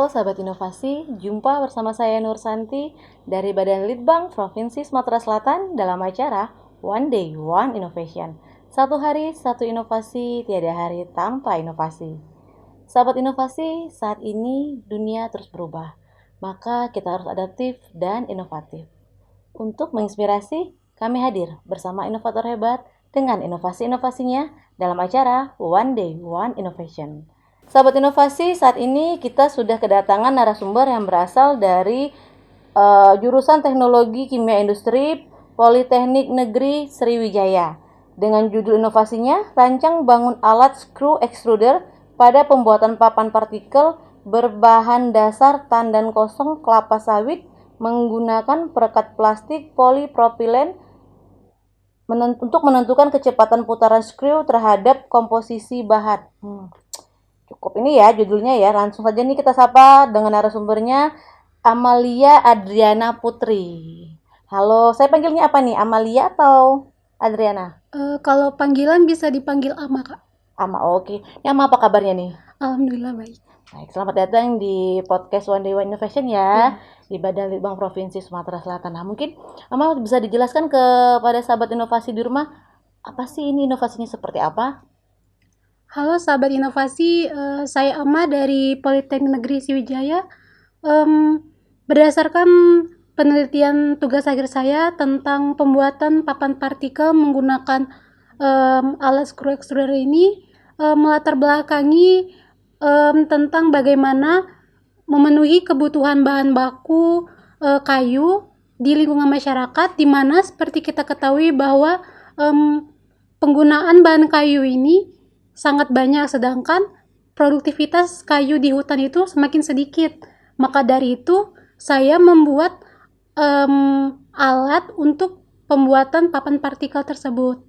Halo sahabat inovasi, jumpa bersama saya Nur Santi dari Badan Litbang Provinsi Sumatera Selatan dalam acara One Day One Innovation. Satu hari, satu inovasi, tiada hari tanpa inovasi. Sahabat inovasi, saat ini dunia terus berubah, maka kita harus adaptif dan inovatif. Untuk menginspirasi, kami hadir bersama inovator hebat dengan inovasi-inovasinya dalam acara One Day One Innovation. Sahabat inovasi, saat ini kita sudah kedatangan narasumber yang berasal dari jurusan Teknologi Kimia Industri Politeknik Negeri Sriwijaya. Dengan judul inovasinya, rancang bangun alat screw extruder pada pembuatan papan partikel berbahan dasar tandan kosong kelapa sawit menggunakan perekat plastik polipropilen untuk menentukan kecepatan putaran screw terhadap komposisi bahan. Cukup ini ya judulnya ya. Langsung saja nih kita sapa dengan narasumbernya, Amalia Adriana Putri. Halo, saya panggilnya apa nih? Amalia atau Adriana? Kalau panggilan bisa dipanggil Ama, Kak. Ama, oke. Ini Ama apa kabarnya nih? Alhamdulillah baik. Baik, selamat datang di podcast One Day One Innovation ya. Di Badan Litbang Provinsi Sumatera Selatan. Nah, mungkin Ama bisa dijelaskan kepada sahabat inovasi di rumah, apa sih ini inovasinya seperti apa? Halo sahabat inovasi, saya Ama dari Politeknik Negeri Sriwijaya. Berdasarkan penelitian tugas akhir saya tentang pembuatan papan partikel menggunakan alat screw extruder ini, melatar belakangi tentang bagaimana memenuhi kebutuhan bahan baku kayu di lingkungan masyarakat, di mana seperti kita ketahui bahwa penggunaan bahan kayu ini sangat banyak, sedangkan produktivitas kayu di hutan itu semakin sedikit. Maka dari itu, saya membuat alat untuk pembuatan papan partikel tersebut.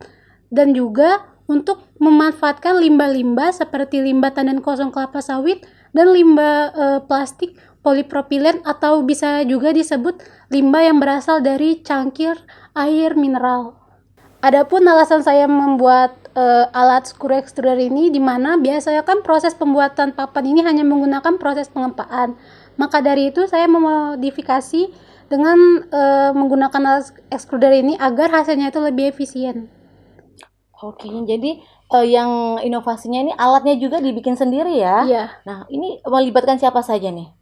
Dan juga untuk memanfaatkan limbah-limbah seperti limbah tandan kosong kelapa sawit dan limbah plastik polipropilen, atau bisa juga disebut limbah yang berasal dari cangkir air mineral. Adapun alasan saya membuat alat screw extruder ini, di mana biasanya kan proses pembuatan papan ini hanya menggunakan proses pengempaan. Maka dari itu saya memodifikasi dengan menggunakan alat extruder ini agar hasilnya itu lebih efisien. Oke, jadi yang inovasinya ini alatnya juga dibikin sendiri ya? Iya. Nah, ini melibatkan siapa saja nih?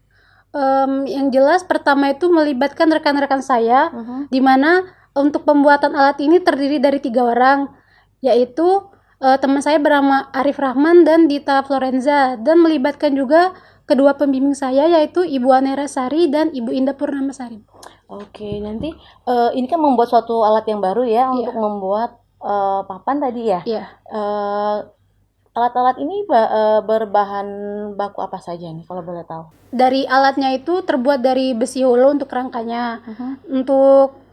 Yang jelas pertama itu melibatkan rekan-rekan saya, di mana untuk pembuatan alat ini terdiri dari 3 orang, yaitu teman saya bernama Arif Rahman dan Dita Florenza, dan melibatkan juga kedua pembimbing saya, yaitu Ibu Anera Sari dan Ibu Indah Purnamasari. Oke, nanti ini kan membuat suatu alat yang baru ya untuk Iya. membuat papan tadi ya. Iya. Alat-alat ini berbahan baku apa saja nih kalau boleh tahu? Dari alatnya itu terbuat dari besi holo untuk rangkanya. Untuk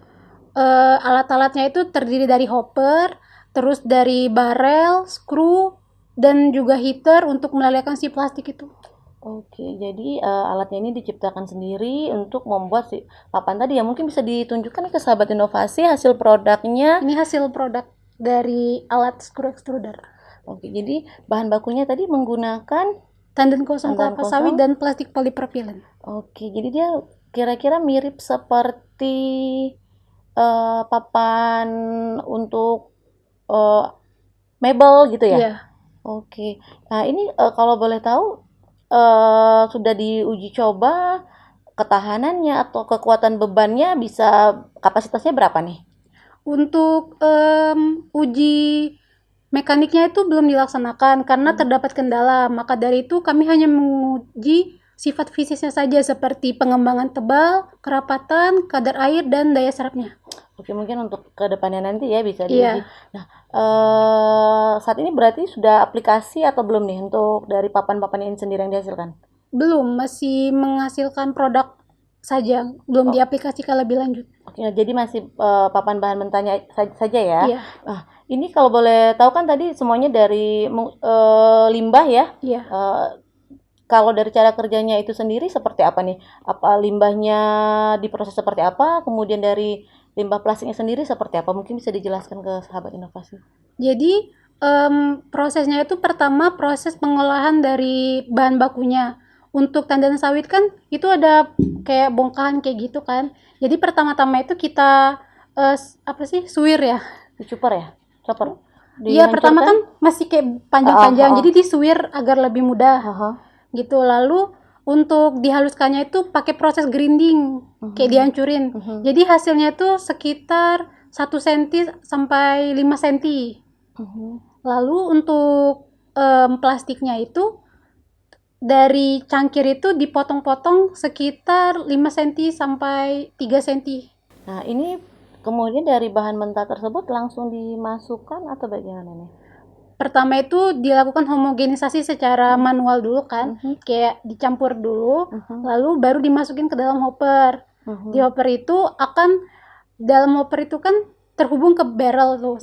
alat-alatnya itu terdiri dari hopper, terus dari barel, skru, dan juga heater untuk melelehkan si plastik itu. Oke, jadi alatnya ini diciptakan sendiri untuk membuat si papan tadi ya. Mungkin bisa ditunjukkan ke sahabat inovasi hasil produknya. Ini hasil produk dari alat screw extruder. Oke, jadi bahan bakunya tadi menggunakan Tandan kosong tandan kelapa kosong. sawit dan plastik polipropilen. Oke, jadi dia kira-kira mirip seperti papan untuk mebel gitu ya? Iya. Oke. Nah, ini kalau boleh tahu sudah diuji coba ketahanannya atau kekuatan bebannya bisa kapasitasnya berapa nih? Untuk uji mekaniknya itu belum dilaksanakan karena terdapat kendala. Maka dari itu kami hanya menguji sifat fisiknya saja, seperti pengembangan tebal, kerapatan, kadar air, dan daya serapnya. Oke, mungkin untuk kedepannya nanti ya bisa Iya. diuji. Nah, saat ini berarti sudah aplikasi atau belum nih untuk dari papan-papan ini sendiri yang dihasilkan? Belum, masih menghasilkan produk saja, belum diaplikasikan lebih lanjut. Oke, jadi masih papan bahan mentahnya saja ya? Iya. Nah, ini kalau boleh tahu kan tadi semuanya dari limbah ya? Iya. Kalau dari cara kerjanya itu sendiri seperti apa nih? Apa limbahnya diproses seperti apa? Kemudian dari limbah plastiknya sendiri seperti apa? Mungkin bisa dijelaskan ke sahabat inovasi. Jadi prosesnya itu pertama proses pengolahan dari bahan bakunya. untuk tandan sawit kan itu ada kayak bongkahan kayak gitu kan. Jadi pertama-tama itu kita apa sih, suwir ya. Dicuper ya? Chopper? Iya, pertama kan Dihancurkan? masih kayak panjang-panjang, Ah, ah, jadi disuwir agar lebih mudah ah, ah. gitu. Lalu untuk dihaluskannya itu pakai proses grinding, kayak dihancurin. Jadi hasilnya itu sekitar 1 cm sampai 5 cm. Lalu untuk plastiknya itu dari cangkir itu dipotong-potong sekitar 5 cm sampai 3 cm. Nah, ini kemudian dari bahan mentah tersebut langsung dimasukkan atau bagaimana nih? Pertama itu dilakukan homogenisasi secara manual dulu kan, kayak dicampur dulu, lalu baru dimasukin ke dalam hopper. Di hopper itu dalam hopper itu kan terhubung ke barrel tuh.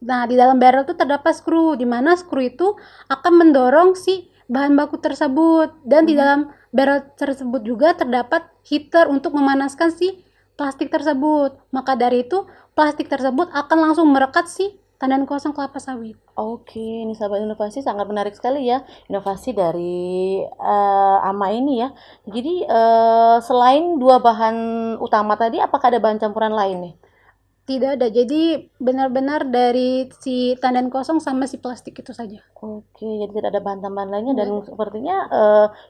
Nah, di dalam barrel itu terdapat skru, di mana skru itu akan mendorong si bahan baku tersebut, dan di dalam barrel tersebut juga terdapat heater untuk memanaskan si plastik tersebut. Maka dari itu plastik tersebut akan langsung merekat si tandan kosong kelapa sawit. Oke, ini sahabat inovasi sangat menarik sekali ya, inovasi dari AMA ini ya. Jadi selain 2 bahan utama tadi, apakah ada bahan campuran lain nih? Tidak ada, jadi benar-benar dari si tandan kosong sama si plastik itu saja. Oke, jadi tidak ada bahan tambahan lainnya dan sepertinya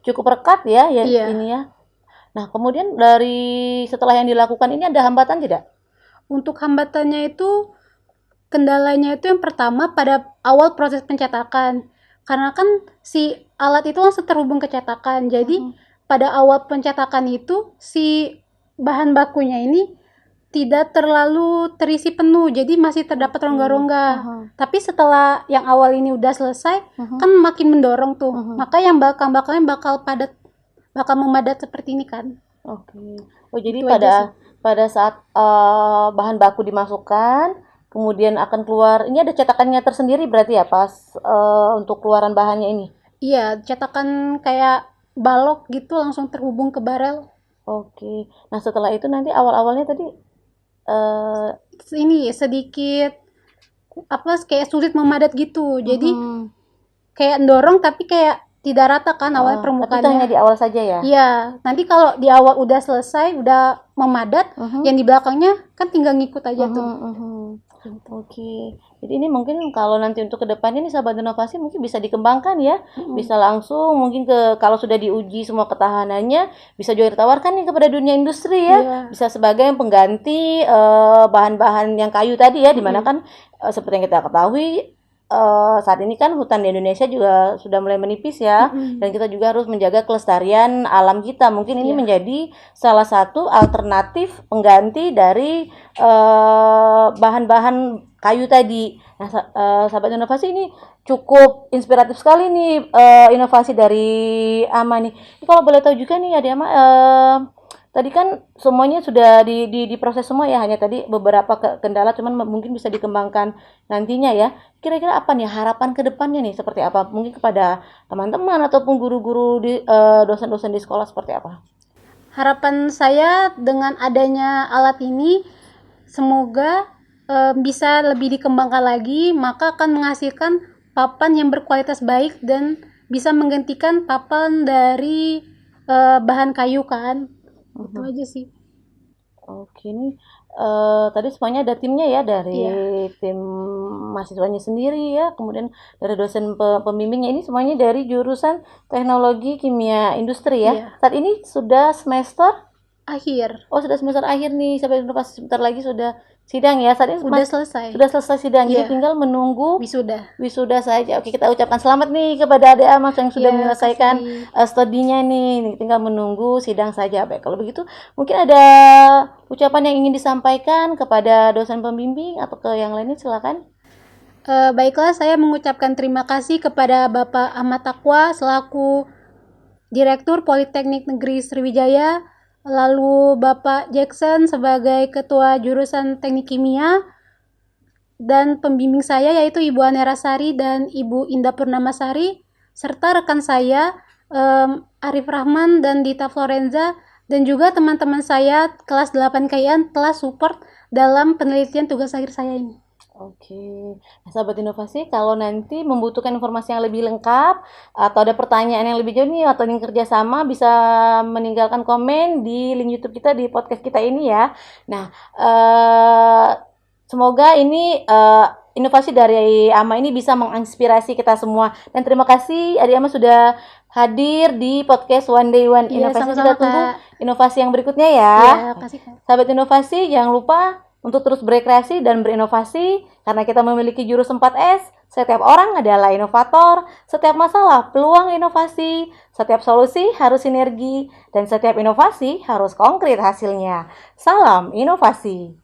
cukup rekat ya, Iya. ini ya. Nah, kemudian dari setelah yang dilakukan ini ada hambatan tidak? Untuk hambatannya itu, kendalanya itu yang pertama pada awal proses pencetakan. Karena kan si alat itu langsung terhubung ke cetakan. Jadi pada awal pencetakan itu si bahan bakunya ini tidak terlalu terisi penuh, jadi masih terdapat rongga-rongga. Tapi setelah yang awal ini udah selesai, kan makin mendorong tuh. Maka yang belakang-belakangnya bakal padat, bakal memadat seperti ini kan. Oke. Oh, jadi Itu aja sih. pada saat bahan baku dimasukkan, kemudian akan keluar. Ini ada cetakannya tersendiri berarti ya pas untuk keluaran bahannya ini. Iya, cetakan kayak balok gitu langsung terhubung ke barel. Oke. Nah, setelah itu nanti awal-awalnya tadi Ini sedikit apa kayak sulit memadat gitu. Jadi kayak dorong tapi kayak tidak rata kan awalnya tapi itu hanya permukaannya. di awal saja ya. Iya, nanti kalau di awal udah selesai, udah memadat, yang di belakangnya kan tinggal ngikut aja tuh. Oke. Jadi ini mungkin kalau nanti untuk kedepannya nih sahabat inovasi mungkin bisa dikembangkan ya. Bisa langsung mungkin kalau sudah diuji semua ketahanannya bisa juga ditawarkan nih kepada dunia industri ya. Iya. Bisa sebagai pengganti bahan-bahan yang kayu tadi ya, dimana kan seperti yang kita ketahui saat ini kan hutan di Indonesia juga sudah mulai menipis ya, dan kita juga harus menjaga kelestarian alam kita. Mungkin ini menjadi salah satu alternatif pengganti dari bahan-bahan kayu tadi. Nah, sahabat inovasi ini cukup inspiratif sekali nih inovasi dari AMA nih. Ini kalau boleh tahu juga nih Ade AMA, tadi kan semuanya sudah diproses semua ya, hanya tadi beberapa kendala cuman mungkin bisa dikembangkan nantinya ya. Kira-kira apa nih harapan ke depannya nih seperti apa? Mungkin kepada teman-teman ataupun guru-guru dosen-dosen di sekolah seperti apa? Harapan saya dengan adanya alat ini, semoga bisa lebih dikembangkan lagi, maka akan menghasilkan papan yang berkualitas baik dan bisa menggantikan papan dari bahan kayu kan. Itu aja sih. Oke, ini tadi semuanya ada timnya ya, dari tim mahasiswanya sendiri ya, kemudian dari dosen pembimbingnya. Ini semuanya dari jurusan teknologi kimia industri ya. Iya. Saat ini sudah semester Akhir. Oh, sudah semester akhir nih, sampai inovasi sebentar lagi sudah sidang ya. Saat ini Udah selesai. sudah selesai sidang, jadi Iya. tinggal menunggu Wisuda. wisuda saja. Oke, kita ucapkan selamat nih kepada adik Amas yang sudah Iya, menyelesaikan kasih. studinya nih. Tinggal menunggu sidang saja. Baik, kalau begitu mungkin ada ucapan yang ingin disampaikan kepada dosen pembimbing atau ke yang lainnya, silakan. Baiklah, saya mengucapkan terima kasih kepada Bapak Ahmad Taqwa selaku Direktur Politeknik Negeri Sriwijaya, lalu Bapak Jackson sebagai Ketua Jurusan Teknik Kimia, dan pembimbing saya yaitu Ibu Anerasari dan Ibu Indah Purnamasari, serta rekan saya Arif Rahman dan Dita Florenza, dan juga teman-teman saya kelas 8 KIAN telah support dalam penelitian tugas akhir saya ini. Oke. Nah, sahabat inovasi, kalau nanti membutuhkan informasi yang lebih lengkap atau ada pertanyaan yang lebih jauh nih atau ingin kerjasama, bisa meninggalkan komen di link YouTube kita di podcast kita ini ya. Nah, semoga ini inovasi dari Ama ini bisa menginspirasi kita semua. Dan terima kasih Adik Ama sudah hadir di podcast One Day One Iya, Inovasi. sama-sama, Kita tunggu Kak. inovasi yang berikutnya ya. Iya, kasih, Kak. Sahabat inovasi, jangan lupa untuk terus berkreasi dan berinovasi karena kita memiliki jurus 4S. Setiap orang adalah inovator, setiap masalah peluang inovasi, setiap solusi harus sinergi, dan setiap inovasi harus konkret hasilnya. Salam inovasi.